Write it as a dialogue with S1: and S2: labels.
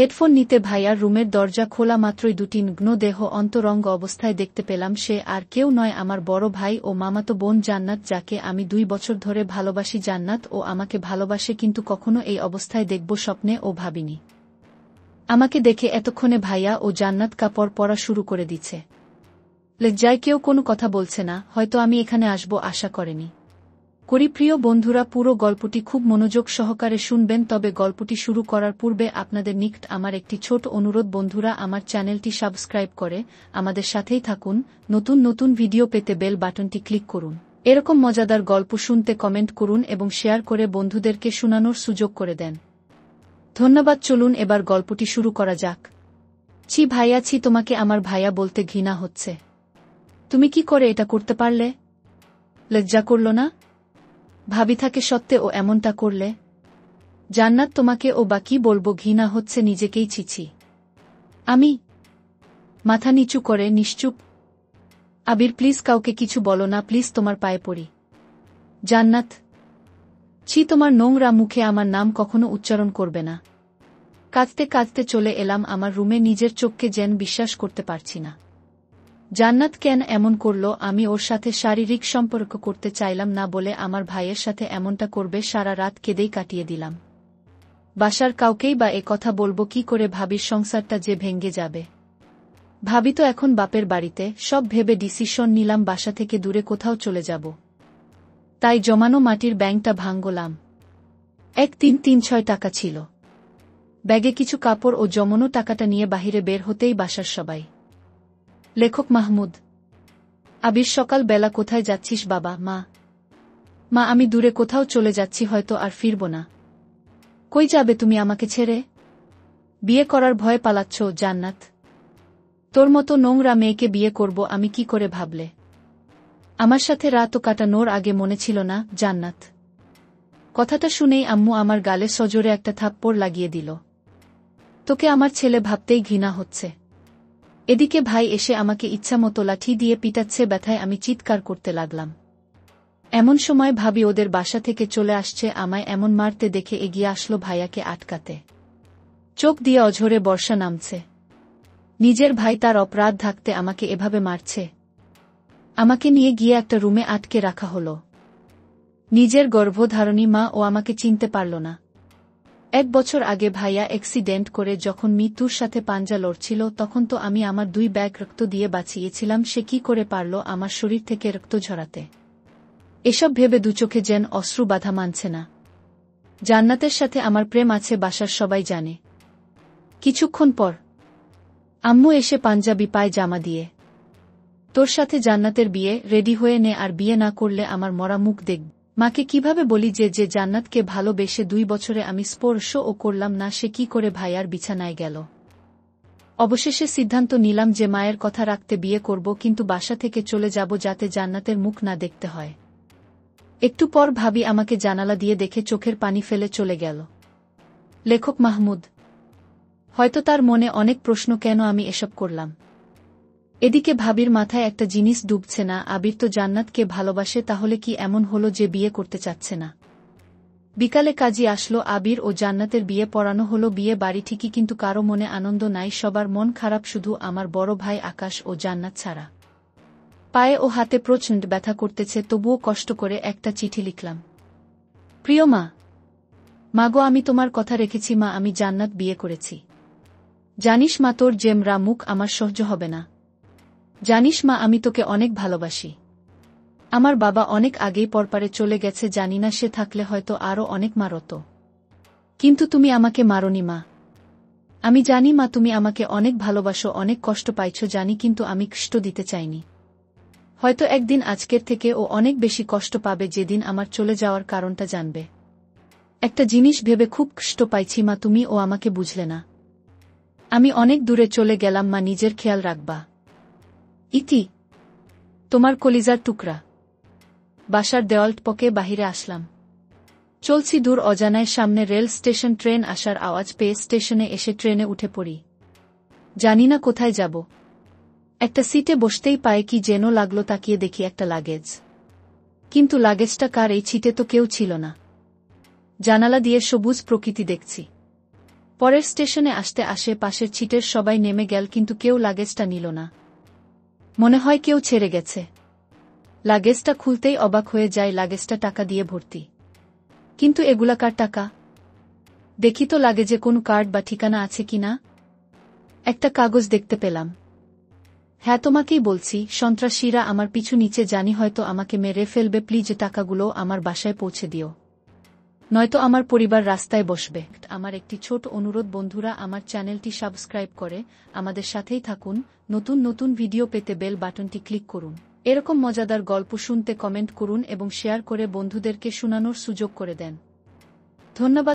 S1: Headphone নিতে ভাইয়ার রুমের দরজা খোলা মাত্রই দুটি নগ্ন দেহ অন্তরঙ্গ অবস্থায় দেখতে পেলাম। সে আর কেউ নয়, আমার বড় ভাই ও মামাতো বোন জান্নাত, যাকে আমি 2 বছর ধরে ভালোবাসি। জান্নাত ও আমাকে ভালোবাসে, কিন্তু কখনো এই অবস্থায় দেখব স্বপ্নে ও ভাবিনি। আমাকে দেখে এতক্ষণে ভাইয়া ও জান্নাত কাপড় পরা শুরু করে দিচ্ছে। লজ্জায় কেউ কোনো কথা বলছে না, হয়তো আমি এখানে আসব আশা করেনি। প্রিয় বন্ধুরা, পুরো গল্পটি খুব মনোযোগ সহকারে শুনবেন, তবে গল্পটি শুরু করার পূর্বে আপনাদের নিকট আমার একটি ছোট অনুরোধ। বন্ধুরা, আমার চ্যানেলটি সাবস্ক্রাইব করে আমাদের সাথেই থাকুন। নতুন নতুন ভিডিও পেতে বেল বাটনটি ক্লিক করুন। এরকম মজাদার গল্প শুনতে কমেন্ট করুন এবং শেয়ার করে বন্ধুদেরকে শোনানোর সুযোগ করে দেন। ধন্যবাদ। চলুন এবার গল্পটি শুরু করা যাক। ছি ভাইয়া, ছি, তোমাকে আমার ভাইয়া বলতে ঘৃণা হচ্ছে। তুমি কি করে এটা করতে পারলে? লজ্জা করল না? ভাবি থাকে সত্ত্বে ও এমনটা করলে? জান্নাত, তোমাকে ও বা কি বলবো, ঘৃণা হচ্ছে নিজেকেই। ছিছি। আমি মাথা নিচু করে নিশ্চুপ। আবির, প্লিজ কাউকে কিছু বলো না, প্লিজ, তোমার পায়ে পড়ি। জান্নাত, ছি, তোমার নোংরা মুখে আমার নাম কখনো উচ্চারণ করবে না। কাঁদতে কাঁদতে চলে এলাম আমার রুমে, নিজের চোখকে যেন বিশ্বাস করতে পারছি না। জান্নাত কেন এমন করল? আমি ওর সাথে শারীরিক সম্পর্ক করতে চাইলাম না বলে আমার ভাইয়ের সাথে এমনটা করবে? সারা রাত কেঁদেই কাটিয়ে দিলাম। বাসার কাউকেই বা এ কথা বলবো কি করে? ভাবির সংসারটা যে ভেঙে যাবে। ভাবি তো এখন বাপের বাড়িতে, সব ভেবে ডিসিশন নিলাম বাসা থেকে দূরে কোথাও চলে যাব। তাই জমানো মাটির ব্যাংকটা ভাঙলাম। 1,336 টাকা ছিল ব্যাগে। কিছু কাপড় ও জমানো টাকাটা নিয়ে বাহিরে বের হতেই বাসার সবাই। লেখক মাহমুদ। আবির, সকাল বেলা কোথায় যাচ্ছিস? বাবা, মা। মা, আমি দূরে কোথাও চলে যাচ্ছি, হয়তো আর ফিরব না। কই যাবে তুমি আমাকে ছেড়ে? বিয়ে করার ভয়ে পালাচ্ছ? জান্নাত, তোর মতো নোংরা মেয়েকে বিয়ে করব আমি কি করে ভাবলে? আমার সাথে রাতও কাটানোর আগে মনে ছিল না? জান্নাত। কথাটা শুনেই আম্মু আমার গালে সজোরে একটা থাপ্পড় লাগিয়ে দিল। তোকে আমার ছেলে ভাবতেই ঘৃণা হচ্ছে। এদিকে ভাই এসে আমাকে ইচ্ছামতো লাঠি দিয়ে পিটাচ্ছে, ব্যথায় আমি চিৎকার করতে লাগলাম। এমন সময় ভাবি ওদের বাসা থেকে চলে আসছে। আমায় এমন মারতে দেখে এগিয়ে আসলো ভাইয়াকে আটকাতে। চোখ দিয়ে অঝরে বর্ষা নামছে। নিজের ভাই, তার অপরাধ ঢাকতে আমাকে এভাবে মারছে। আমাকে নিয়ে গিয়ে একটা রুমে আটকে রাখা হলো। নিজের গর্ভধারণী মা ও আমাকে চিনতে পারল না। 1 বছর আগে ভাইয়া অ্যাক্সিডেন্ট করে যখন মৃত্যুর সাথে পাঞ্জা লড়ছিল, তখন তো আমি আমার 2 ব্যাগ রক্ত দিয়ে বাঁচিয়েছিলাম। সে কি করে পারল আমার শরীর থেকে রক্ত ঝরাতে? এসব ভেবে দুচোখে যেন অশ্রু বাধা মানছে না। জান্নাতের সাথে আমার প্রেম আছে, বাসার সবাই জানে। কিছুক্ষণ পর আম্মু এসে পাঞ্জাবি পায় জামা দিয়ে, তোর সাথে জান্নাতের বিয়ে, রেডি হয়ে নে, আর বিয়ে না করলে আমার মরা মুখ দেখব। মাকে কিভাবে বলি যে জান্নাতকে ভালোবেসে 2 বছরে আমি স্পর্শও করলাম না, সে কি করে ভাইয়ার বিছানায় গেল? অবশেষে সিদ্ধান্ত নিলাম যে মায়ের কথা রাখতে বিয়ে করব, কিন্তু বাসা থেকে চলে যাব যাতে জান্নাতের মুখ না দেখতে হয়। একটু পর ভাবি আমাকে জানালা দিয়ে দেখে চোখের পানি ফেলে চলে গেল। লেখক মাহমুদ। হয়তো তার মনে অনেক প্রশ্ন, কেন আমি এসব করলাম। এদিকে ভাবির মাথায় একটা জিনিস ডুবছে না। আবির তো জান্নাতকে ভালোবাসে, তাহলে কি এমন হলো যে বিয়ে করতে চাচ্ছে না? বিকালে কাজী আসলো, আবির ও জান্নাতের বিয়ে পড়ানো হলো। বিয়ে বাড়ি ঠিকই, কিন্তু কারো মনে আনন্দ নাই, সবার মন খারাপ, শুধু আমার বড় ভাই আকাশ ও জান্নাত ছাড়া। পায়ে ও হাতে প্রচণ্ড ব্যথা করতেছে, তবুও কষ্ট করে একটা চিঠি লিখলাম। প্রিয় মা, মাগো, আমি তোমার কথা রেখেছি মা, আমি জান্নাত বিয়ে করেছি। জানিস মা, তোর জেমরা মুখ আমার সহ্য হবে না। জানিস মা, আমি তোকে অনেক ভালোবাসি। আমার বাবা অনেক আগেই পরপারে চলে গেছে, জানি না সে থাকলে হয়তো আরও অনেক মারত। কিন্তু তুমি আমাকে মারোনি মা। আমি জানি মা, তুমি আমাকে অনেক ভালোবাসো, অনেক কষ্ট পাইছ জানি, কিন্তু আমি কষ্ট দিতে চাইনি। হয়তো একদিন আজকের থেকে ও অনেক বেশি কষ্ট পাবে, যেদিন আমার চলে যাওয়ার কারণটা জানবে। একটা জিনিস ভেবে খুব কষ্ট পাইছি মা, তুমি ও আমাকে বুঝলে না। আমি অনেক দূরে চলে গেলাম মা, নিজের খেয়াল রাখবা। ইতি, তোমার কলিজার টুকরা। বাসার দেওয়াল টপকে বাহিরে আসলাম। চলছি দূর অজানায়, সামনে রেল স্টেশন। ট্রেন আসার আওয়াজ পেয়ে স্টেশনে এসে ট্রেনে উঠে পড়ি। জানি না কোথায় যাব। একটা সিটে বসতেই পায়ে কি যেন লাগলো, তাকিয়ে দেখি একটা লাগেজ। কিন্তু লাগেজটা কার? এই সিটে তো কেউ ছিল না। জানালা দিয়ে সবুজ প্রকৃতি দেখছি। পরের স্টেশনে আসতে পাশের ছিটের সবাই নেমে গেল, কিন্তু কেউ লাগেজটা নিল না। মনে হয় কেউ ছেড়ে গেছে। লাগেজটা খুলতেই অবাক হয়ে যায়, লাগেজটা টাকা দিয়ে ভর্তি। কিন্তু এগুলা কার টাকা? দেখি তো লাগেজে কোনো কার্ড বা ঠিকানা আছে কিনা। একটা কাগজ দেখতে পেলাম। হ্যাঁ, তোমাকেই বলছি, সন্ত্রাসীরা আমার পিছু নিচে, জানি হয়তো আমাকে মেরে ফেলবে। প্লিজ টাকাগুলো আমার বাসায় পৌঁছে দিও, নয়তো আমার পরিবার রাস্তায় বসবে। আমার একটি ছোট অনুরোধ, বন্ধুরা, আমার চ্যানেলটি সাবস্ক্রাইব করে আমাদের সাথেই থাকুন। নতুন নতুন ভিডিও পেতে বেল বাটনটি ক্লিক করুন। এরকম মজাদার গল্প শুনতে কমেন্ট করুন এবং শেয়ার করে বন্ধুদেরকে শোনানোর সুযোগ করে দেন। ধন্যবাদ।